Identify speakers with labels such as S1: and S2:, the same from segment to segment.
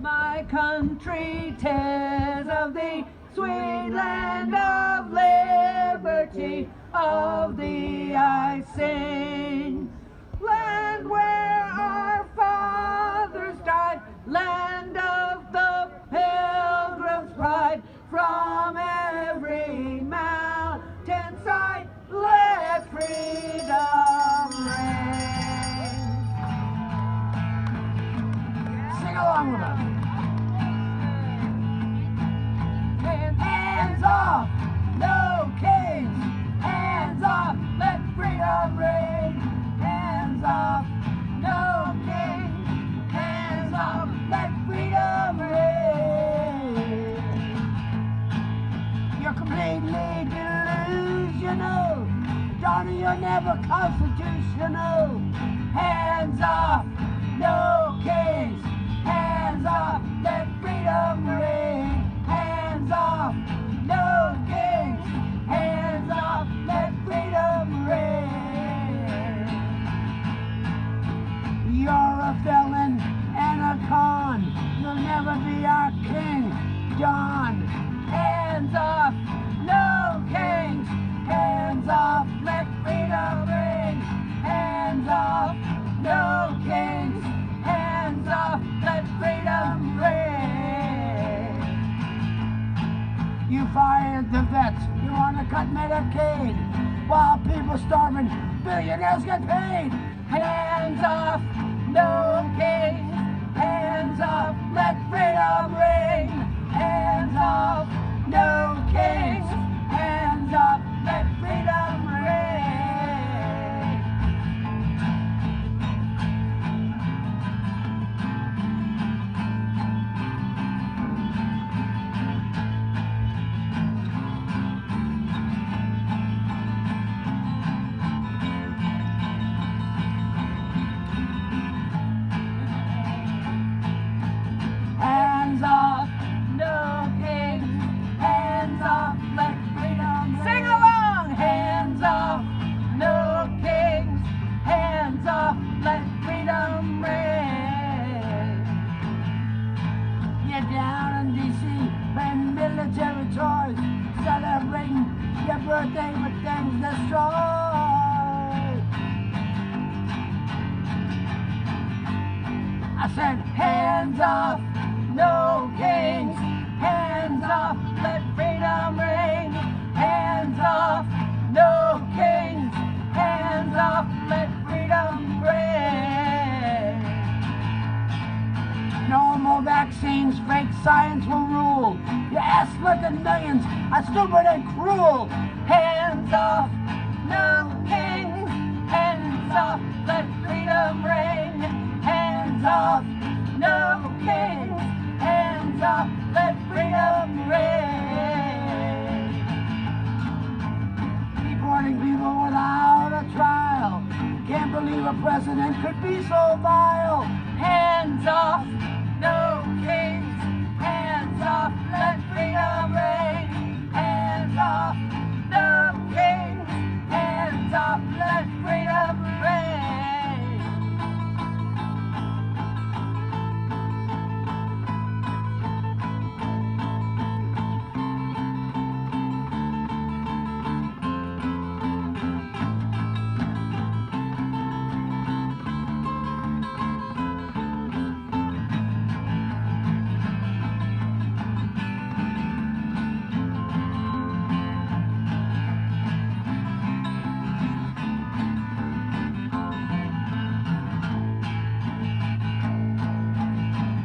S1: My country, 'tis of thee, sweet land of liberty, of thee I sing. Land where our fathers died, land of the pilgrim's pride, from every mountainside, let freedom reign. Sing along with us. Hands off, no kings. Hands off, let freedom reign. Hands off, no kings. Hands off, let freedom reign. You're completely delusional. Johnny, you're never constitutional. Hands off, no kings. Hands off, let freedom reign. Hands off, no kings. Hands off, let freedom reign. You're a felon and a con. You'll never be our king, John. Hands off, no kings. Hands off, let freedom reign. Hands off, no kings. Hands off, let freedom reign. You fired the vets, you want to cut Medicaid. While people starving, billionaires get paid. Hands off, no kings. Hands off, let freedom reign. Hands off, no kings. Hands off, let freedom reign. Hands off, no kings. Hands off, let freedom reign. Sing along! Hands off, no kings. Hands off, let freedom reign. You're down in D.C. playing military toys, celebrating your birthday with things destroyed. I said, hands off, no kings. Hands off, let freedom reign. Hands off, no kings. Hands off, let freedom reign. No more vaccines, fake science will rule. Your ass-licking millions are stupid and cruel. Hands off, no kings. Hands off, let freedom reign. Hands off, no kings. Hands off, let freedom reign. Deporting people without a trial. Can't believe a president could be so vile. Hands off, no kings. Hands off, let freedom reign. Hands off, no kings. Hands off, let freedom reign.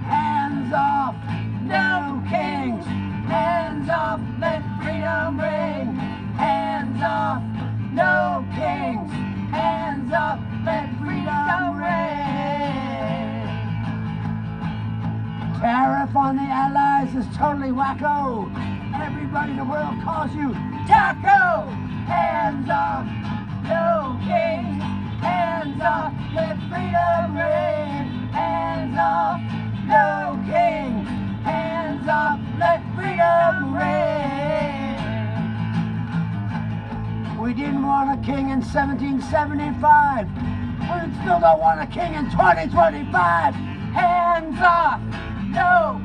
S1: Hands off, no kings. Hands off, let freedom reign. Hands off, no kings. Hands off, let freedom reign. Tariff on the Allies is totally wacko. Everybody in the world calls you taco. Hands off, no kings. Hands off, let freedom reign. Hands off, no kings. Hands off, let freedom reign. We didn't want a king in 1775. We still don't want a king in 2025. Hands off, no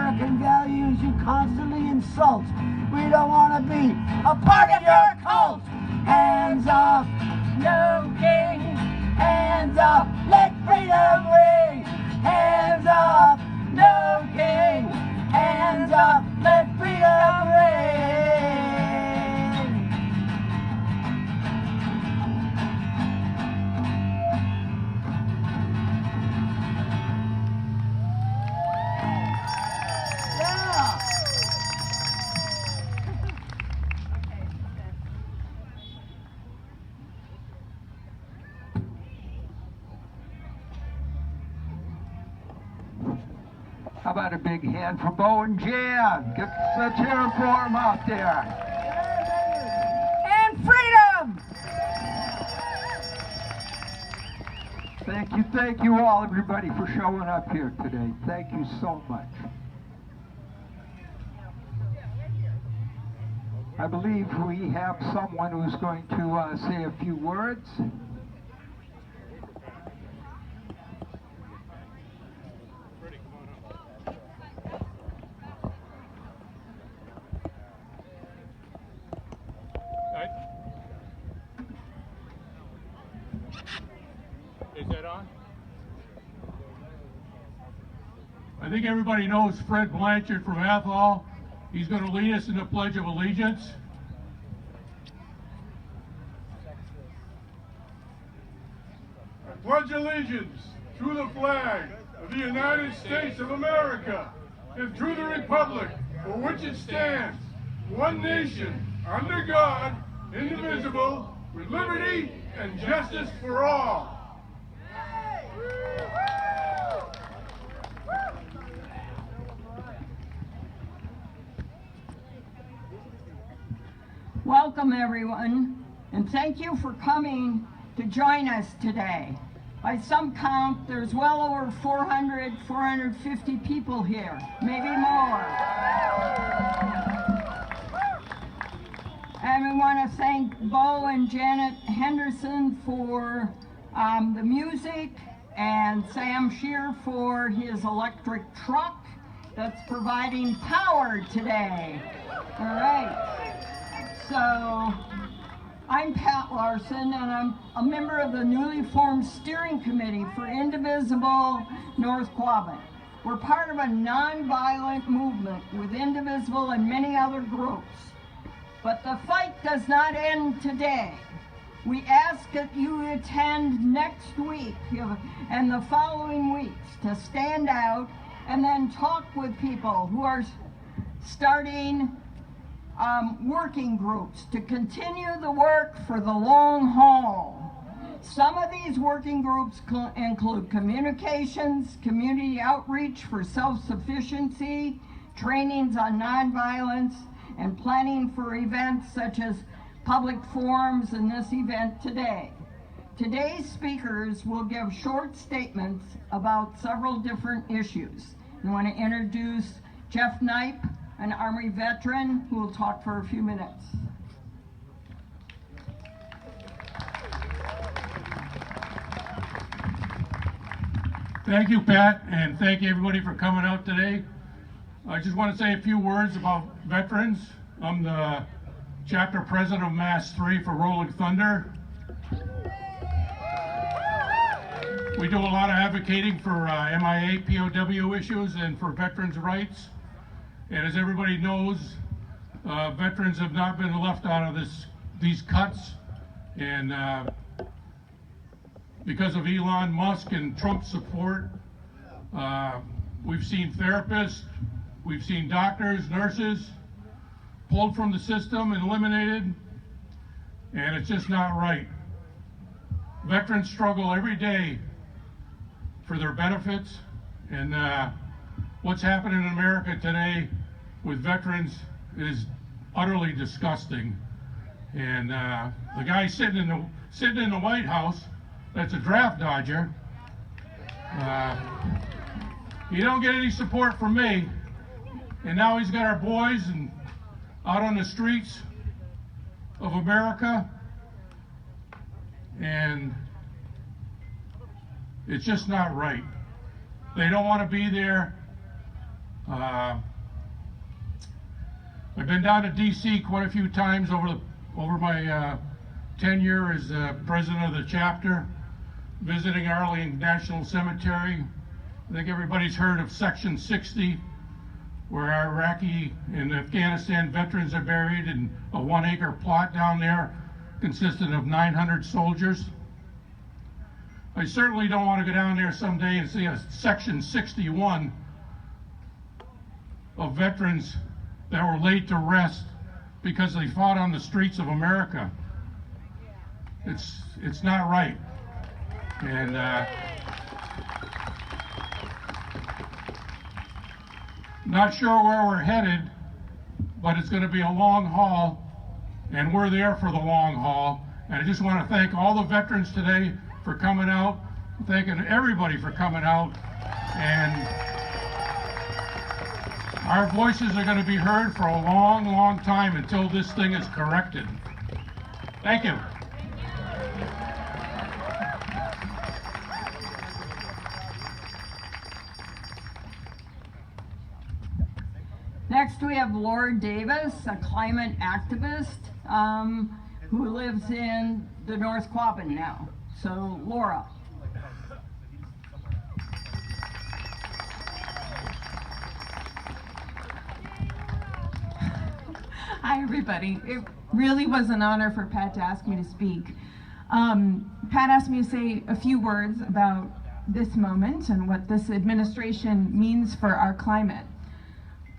S1: American values you constantly insult. We don't want to be a part of your cult. Hands off, no king. Hands off, let freedom ring. Hands off, no king. Hands off, let freedom ring. Yeah.
S2: How about a big hand for Bo and Jan? Let's hear them for them out there.
S1: And freedom!
S2: Thank you all, everybody, for showing up here today. Thank you so much. I believe we have someone who's going to say a few words.
S3: Is that on? I think everybody knows Fred Blanchard from Athol. He's going to lead us in the Pledge of Allegiance. I pledge allegiance to the flag of the United States of America and to the republic for which it stands, one nation, under God, indivisible, with liberty and justice for all.
S4: Welcome, everyone, and thank you for coming to join us today. By some count, there's well over 450 people here, maybe more. And we want to thank Bo and Janet Henderson for the music, and Sam Shear for his electric truck that's providing power today. All right. So, I'm Pat Larson, and I'm a member of the newly formed steering committee for Indivisible North Quabbin. We're part of a nonviolent movement with Indivisible and many other groups. But the fight does not end today. We ask that you attend next week and the following weeks to stand out and then talk with people who are starting working groups to continue the work for the long haul. Some of these working groups include communications, community outreach for self-sufficiency, trainings on nonviolence, and planning for events such as public forums and this event today. Today's speakers will give short statements about several different issues. I want to introduce Jeff Knipe, an Army veteran who will talk for a few minutes.
S3: Thank you, Pat, and thank you everybody for coming out today. I just want to say a few words about veterans. I'm the chapter president of Mass 3 for Rolling Thunder. We do a lot of advocating for MIA, POW issues and for veterans' rights. And as everybody knows, veterans have not been left out of these cuts. And because of Elon Musk and Trump's support, we've seen therapists, we've seen doctors, nurses pulled from the system and eliminated, and it's just not right. Veterans struggle every day for their benefits, and what's happening in America today with veterans is utterly disgusting. And the guy sitting in the White House, that's a draft dodger. He don't get any support from me, and now he's got our boys and out on the streets of America, and it's just not right. They don't want to be there. I've been down to D.C. quite a few times over my tenure as president of the chapter, visiting Arlington National Cemetery. I think everybody's heard of Section 60, where Iraqi and Afghanistan veterans are buried in a 1-acre plot down there consisting of 900 soldiers. I certainly don't want to go down there someday and see a Section 61 of veterans that were laid to rest because they fought on the streets of America. It's not right. And not sure where we're headed, but it's going to be a long haul, and we're there for the long haul. And I just want to thank all the veterans today for coming out, thanking everybody for coming out, and our voices are going to be heard for a long, long time until this thing is corrected. Thank you.
S4: Next, we have Laura Davis, a climate activist who lives in the North Quabbin now. So, Laura.
S5: Hi, everybody. It really was an honor for Pat to ask me to speak. Pat asked me to say a few words about this moment and what this administration means for our climate.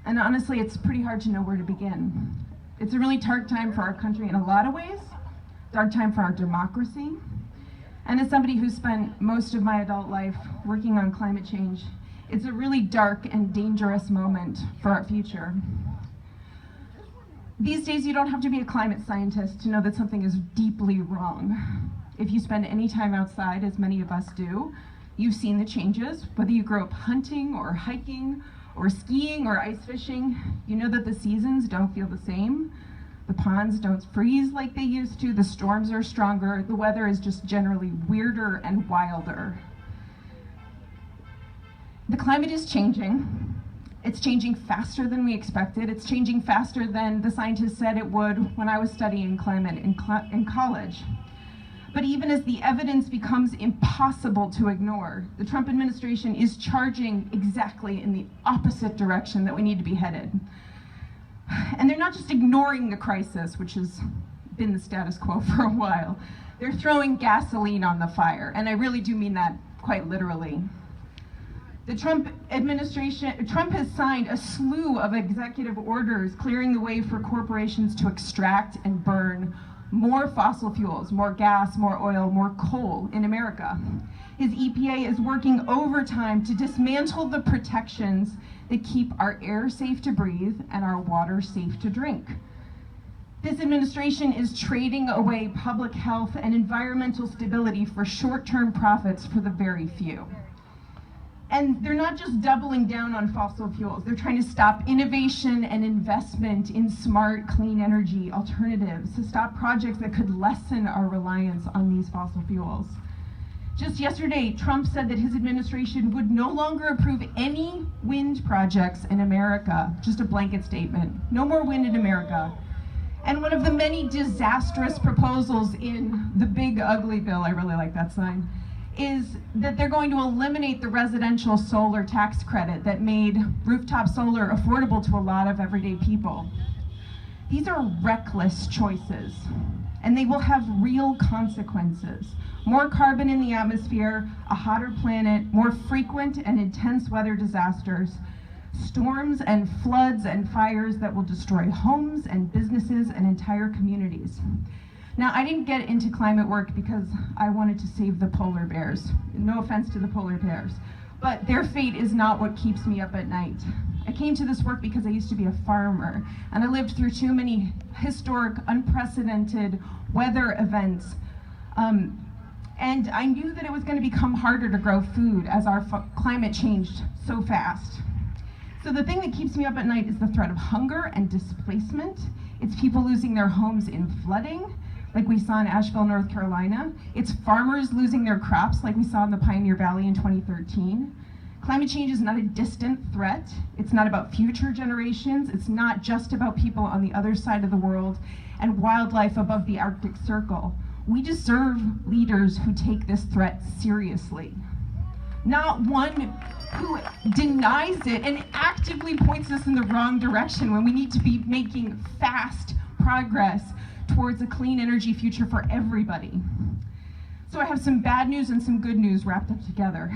S5: And honestly, it's pretty hard to know where to begin. It's a really dark time for our country in a lot of ways, dark time for our democracy. And as somebody who spent most of my adult life working on climate change, it's a really dark and dangerous moment for our future. These days, you don't have to be a climate scientist to know that something is deeply wrong. If you spend any time outside, as many of us do, you've seen the changes. Whether you grew up hunting or hiking or skiing or ice fishing, you know that the seasons don't feel the same. The ponds don't freeze like they used to, the storms are stronger, the weather is just generally weirder and wilder. The climate is changing. It's changing faster than we expected. It's changing faster than the scientists said it would when I was studying climate in college. But even as the evidence becomes impossible to ignore, the Trump administration is charging exactly in the opposite direction that we need to be headed. And they're not just ignoring the crisis, which has been the status quo for a while. They're throwing gasoline on the fire, and I really do mean that quite literally. The Trump administration, Trump has signed a slew of executive orders clearing the way for corporations to extract and burn more fossil fuels, more gas, more oil, more coal in America. His EPA is working overtime to dismantle the protections that keep our air safe to breathe and our water safe to drink. This administration is trading away public health and environmental stability for short-term profits for the very few. And they're not just doubling down on fossil fuels, they're trying to stop innovation and investment in smart, clean energy alternatives, to stop projects that could lessen our reliance on these fossil fuels. Just yesterday, Trump said that his administration would no longer approve any wind projects in America, just a blanket statement. No more wind in America. And one of the many disastrous proposals in the big ugly bill, I really like that sign, is that they're going to eliminate the residential solar tax credit that made rooftop solar affordable to a lot of everyday people. These are reckless choices, and they will have real consequences. More carbon in the atmosphere, a hotter planet, more frequent and intense weather disasters, storms and floods and fires that will destroy homes and businesses and entire communities. Now, I didn't get into climate work because I wanted to save the polar bears. No offense to the polar bears, but their fate is not what keeps me up at night. I came to this work because I used to be a farmer, and I lived through too many historic, unprecedented weather events. And I knew that it was going to become harder to grow food as our climate changed so fast. So the thing that keeps me up at night is the threat of hunger and displacement. It's people losing their homes in flooding, like we saw in Asheville, North Carolina. It's farmers losing their crops, like we saw in the Pioneer Valley in 2013. Climate change is not a distant threat. It's not about future generations. It's not just about people on the other side of the world and wildlife above the Arctic Circle. We deserve leaders who take this threat seriously. Not one who denies it and actively points us in the wrong direction when we need to be making fast progress towards a clean energy future for everybody. So I have some bad news and some good news wrapped up together.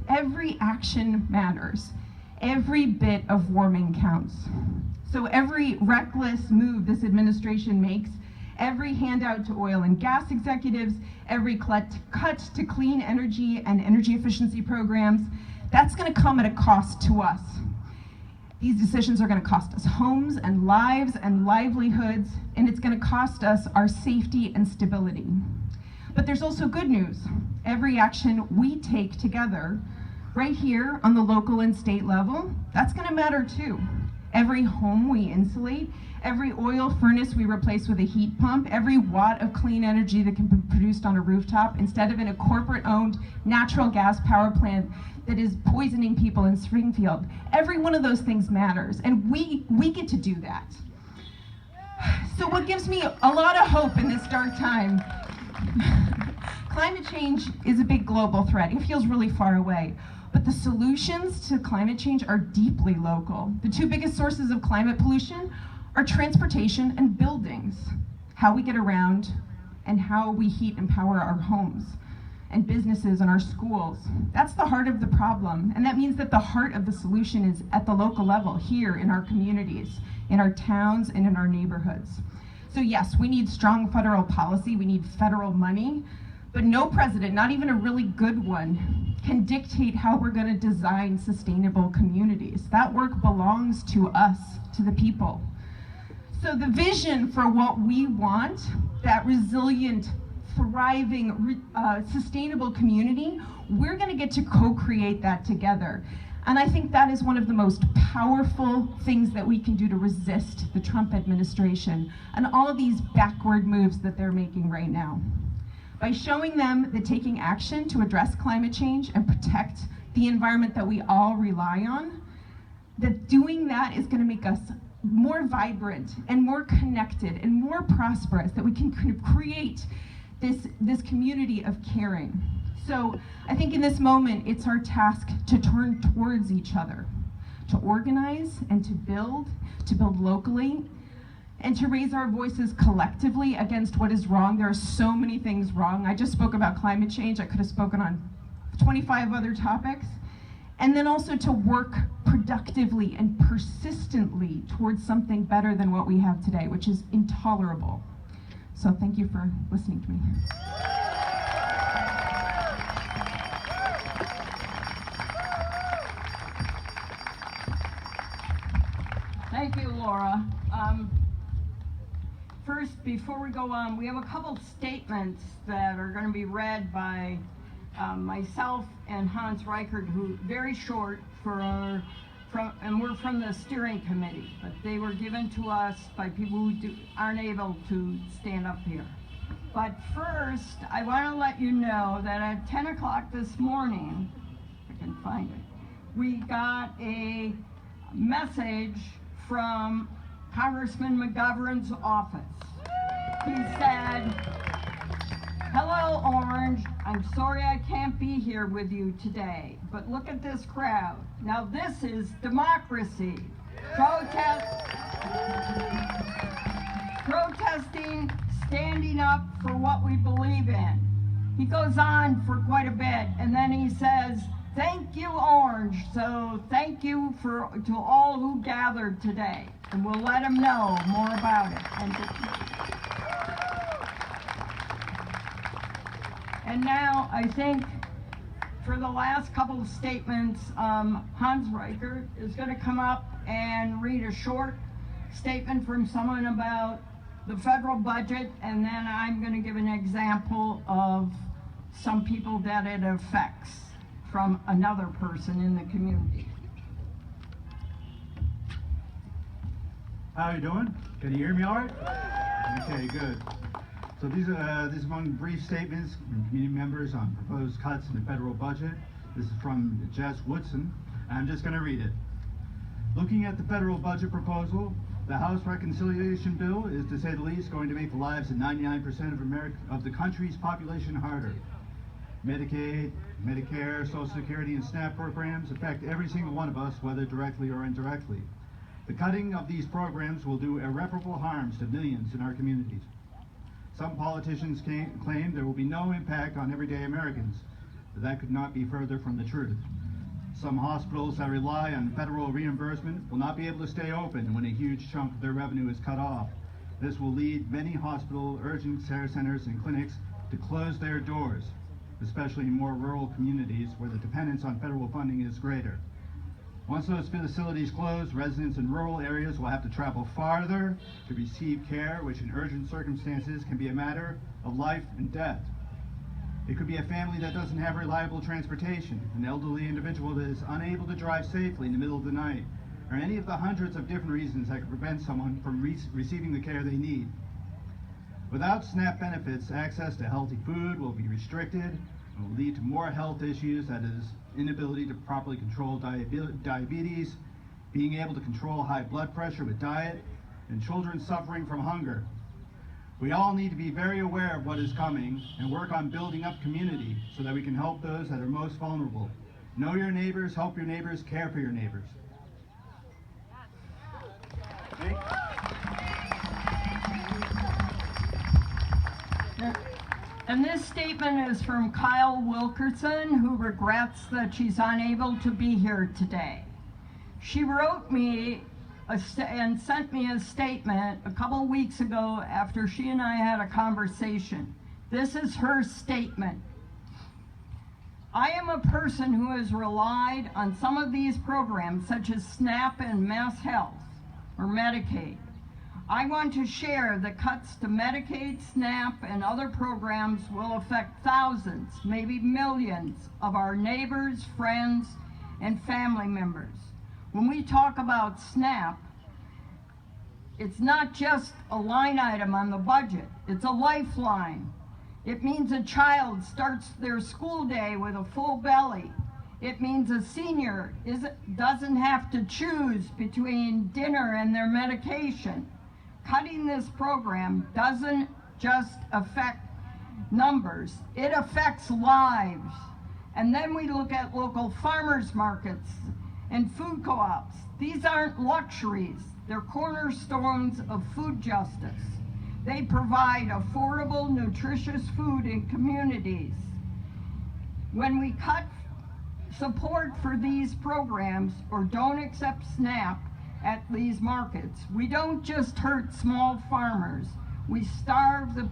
S5: Every action matters. Every bit of warming counts. So every reckless move this administration makes, every handout to oil and gas executives, every cut to clean energy and energy efficiency programs, that's going to come at a cost to us. These decisions are going to cost us homes and lives and livelihoods, and it's going to cost us our safety and stability. But there's also good news. Every action we take together, right here on the local and state level, that's going to matter too. Every home we insulate, every oil furnace we replace with a heat pump, every watt of clean energy that can be produced on a rooftop instead of in a corporate-owned natural gas power plant that is poisoning people in Springfield. Every one of those things matters, and we get to do that. So what gives me a lot of hope in this dark time? Climate change is a big global threat. It feels really far away. But the solutions to climate change are deeply local. The two biggest sources of climate pollution are transportation and buildings, how we get around and how we heat and power our homes and businesses and our schools. That's the heart of the problem. And that means that the heart of the solution is at the local level, here in our communities, in our towns, and in our neighborhoods. So yes, we need strong federal policy, we need federal money, but no president, not even a really good one, can dictate how we're going to design sustainable communities. That work belongs to us, to the people. So the vision for what we want, that resilient, thriving, sustainable community, we're going to get to co-create that together. And I think that is one of the most powerful things that we can do to resist the Trump administration and all of these backward moves that they're making right now. By showing them that taking action to address climate change and protect the environment that we all rely on, that doing that is going to make us more vibrant and more connected and more prosperous, that we can create this community of caring. So I think in this moment, it's our task to turn towards each other, to organize and to build locally, and to raise our voices collectively against what is wrong. There are so many things wrong. I just spoke about climate change. I could have spoken on 25 other topics. And then also to work productively and persistently towards something better than what we have today, which is intolerable. So thank you for listening to me.
S4: Thank you, Laura. First, before we go on, we have a couple statements that are going to be read by myself and Hans Reichert, who very short and we're from the steering committee, but they were given to us by people who aren't able to stand up here. But first, I want to let you know that at 10 o'clock this morning, if I can find it, we got a message from Congressman McGovern's office. He said, "Hello, Orange. I'm sorry I can't be here with you today, but look at this crowd. Now this is democracy. Protesting, standing up for what we believe in." He goes on for quite a bit, and then he says, "Thank you, Orange. So thank you to all who gathered today, and we'll let them know more about it." And now I think for the last couple of statements, Hans Reichert is going to come up and read a short statement from someone about the federal budget, and then I'm going to give an example of some people that it affects from another person in the community.
S6: How are you doing? Can you hear me all right? Okay, good. So these are among brief statements from community members on proposed cuts in the federal budget This is from Jess Woodson. I'm just going to read it. Looking at the federal budget proposal, the House Reconciliation Bill is, to say the least, going to make the lives of 99% of the country's population harder. Medicaid, Medicare, Social Security, and SNAP programs affect every single one of us, whether directly or indirectly. The cutting of these programs will do irreparable harms to millions in our communities. Some politicians claim there will be no impact on everyday Americans, but that could not be further from the truth. Some hospitals that rely on federal reimbursement will not be able to stay open when a huge chunk of their revenue is cut off. This will lead many hospital, urgent care centers, and clinics to close their doors, especially in more rural communities where the dependence on federal funding is greater. Once those facilities close, residents in rural areas will have to travel farther to receive care, which in urgent circumstances can be a matter of life and death. It could be a family that doesn't have reliable transportation, an elderly individual that is unable to drive safely in the middle of the night, or any of the hundreds of different reasons that could prevent someone from receiving the care they need. Without SNAP benefits, access to healthy food will be restricted and will lead to more health issues, that is, inability to properly control diabetes, being able to control high blood pressure with diet, and children suffering from hunger. We all need to be very aware of what is coming and work on building up community so that we can help those that are most vulnerable. Know your neighbors, help your neighbors, care for your neighbors.
S4: And this statement is from Kyle Wilkerson, who regrets that she's unable to be here today. She wrote me and sent me a statement a couple weeks ago after she and I had a conversation. This is her statement. I am a person who has relied on some of these programs, such as SNAP and Mass Health or Medicaid. I want to share that cuts to Medicaid, SNAP, and other programs will affect thousands, maybe millions, of our neighbors, friends, and family members. When we talk about SNAP, it's not just a line item on the budget, it's a lifeline. It means a child starts their school day with a full belly. It means a senior doesn't have to choose between dinner and their medication. Cutting this program doesn't just affect numbers, it affects lives. And then we look at local farmers markets and food co-ops. These aren't luxuries, they're cornerstones of food justice. They provide affordable, nutritious food in communities. When we cut support for these programs or don't accept SNAP at these markets, we don't just hurt small farmers, we starve the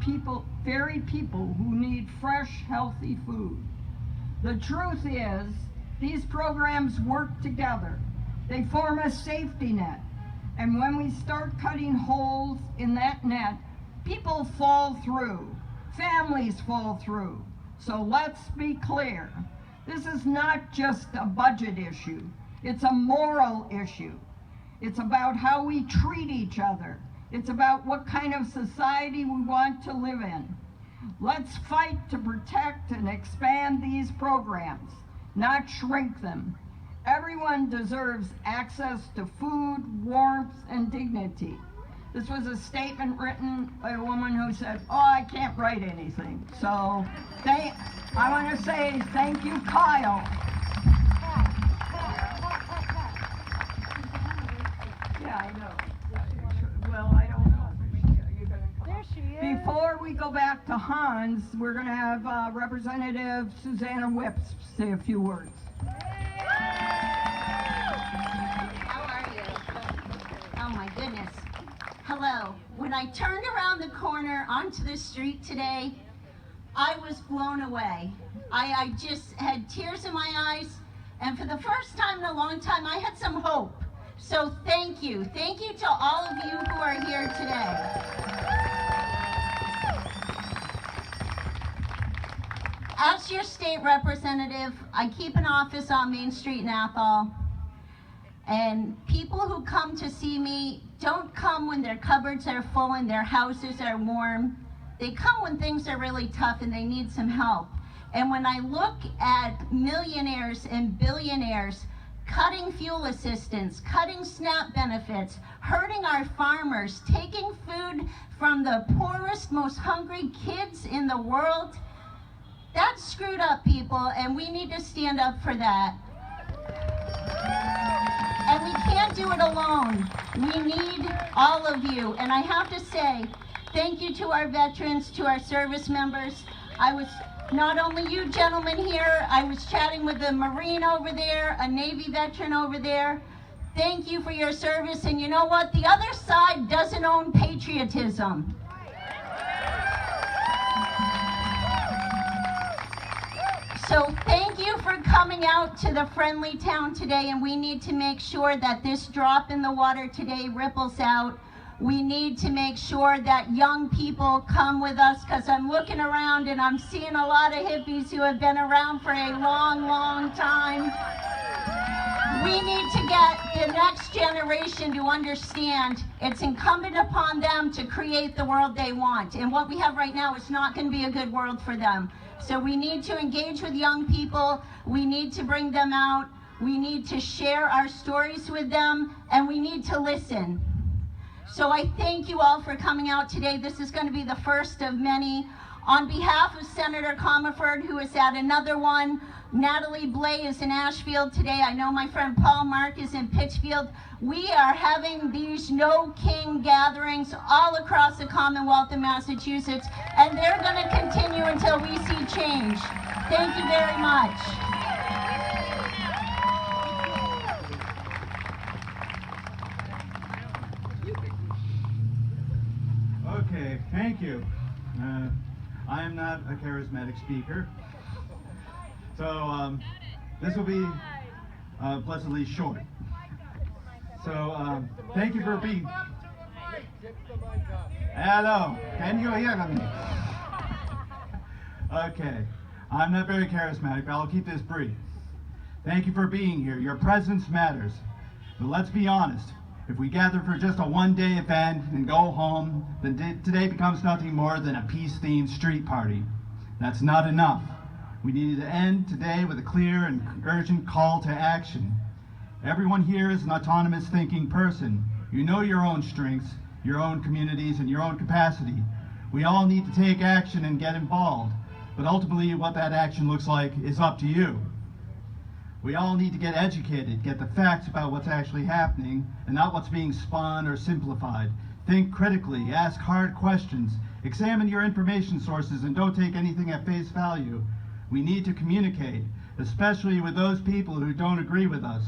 S4: very people who need fresh, healthy food. The truth is, these programs work together. They form a safety net. And when we start cutting holes in that net, people fall through, families fall through. So let's be clear. This is not just a budget issue. It's a moral issue. It's about how we treat each other. It's about what kind of society we want to live in. Let's fight to protect and expand these programs, not shrink them. Everyone deserves access to food, warmth, and dignity. This was a statement written by a woman who said, oh, I can't write anything. So I want to say thank you, Kyle. Yeah, I know. Well, I don't know. You're gonna come
S7: There
S4: up.
S7: she is.
S4: Before we go back to Hans, we're going to have Representative Susannah Whips say a few words.
S7: How are you? Oh my goodness. Hello. When I turned around the corner onto the street today, I was blown away. I just had tears in my eyes, and for the first time in a long time, I had some hope. So thank you. Thank you to all of you who are here today. As your state representative, I keep an office on Main Street in Athol. And people who come to see me don't come when their cupboards are full and their houses are warm. They come when things are really tough and they need some help. And when I look at millionaires and billionaires cutting fuel assistance, cutting SNAP benefits, hurting our farmers, taking food from the poorest, most hungry kids in the world, that's screwed up, people, and we need to stand up for that. And we can't do it alone. We need all of you. And I have to say, thank you to our veterans, to our service members. Not only you gentlemen here, I was chatting with a Marine over there, a Navy veteran over there. Thank you for your service. And you know what? The other side doesn't own patriotism. So thank you for coming out to the friendly town today, and we need to make sure that this drop in the water today ripples out. We need to make sure that young people come with us, because I'm looking around and I'm seeing a lot of hippies who have been around for a long, long time. We need to get the next generation to understand it's incumbent upon them to create the world they want. And what we have right now is not going to be a good world for them. So we need to engage with young people. We need to bring them out. We need to share our stories with them, and we need to listen. So I thank you all for coming out today. This is going to be the first of many. On behalf of Senator Comerford, who is at another one, Natalie Blay is in Ashfield today. I know my friend Paul Mark is in Pittsfield. We are having these No King gatherings all across the Commonwealth of Massachusetts, and they're going to continue until we see change. Thank you very much.
S6: Okay, thank you. I am not a charismatic speaker, so this will be pleasantly short. So thank you for being. Hello, can you hear me? Okay, I'm not very charismatic, but I'll keep this brief. Thank you for being here. Your presence matters. But let's be honest. If we gather for just a one-day event and go home, then today becomes nothing more than a peace-themed street party. That's not enough. We need to end today with a clear and urgent call to action. Everyone here is an autonomous thinking person. You know your own strengths, your own communities, and your own capacity. We all need to take action and get involved, but ultimately what that action looks like is up to you. We all need to get educated, get the facts about what's actually happening, and not what's being spun or simplified. Think critically, ask hard questions, examine your information sources, and don't take anything at face value. We need to communicate, especially with those people who don't agree with us.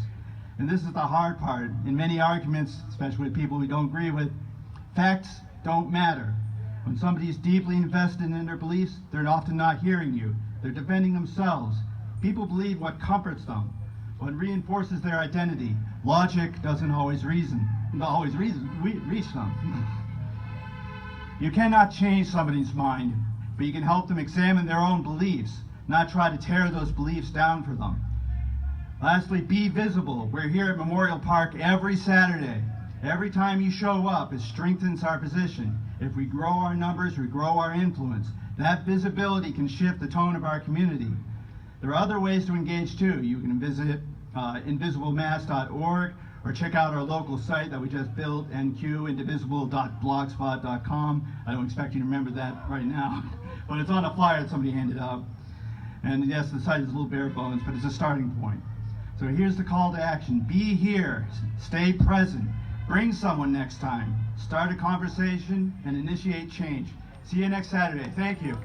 S6: And this is the hard part. In many arguments, especially with people we don't agree with, facts don't matter. When somebody's deeply invested in their beliefs, they're often not hearing you. They're defending themselves. People believe what comforts them, what reinforces their identity. Logic doesn't always reach them. You cannot change somebody's mind, but you can help them examine their own beliefs, not try to tear those beliefs down for them. Lastly, be visible. We're here at Memorial Park every Saturday. Every time you show up, it strengthens our position. If we grow our numbers, we grow our influence. That visibility can shift the tone of our community. There are other ways to engage too. You can visit invisibleMass.org or check out our local site that we just built, indivisible.blogspot.com. I don't expect you to remember that right now, but it's on a flyer that somebody handed out. And yes, the site is a little bare bones, but it's a starting point. So here's the call to action. Be here, stay present, bring someone next time, start a conversation, and initiate change. See you next Saturday. Thank you.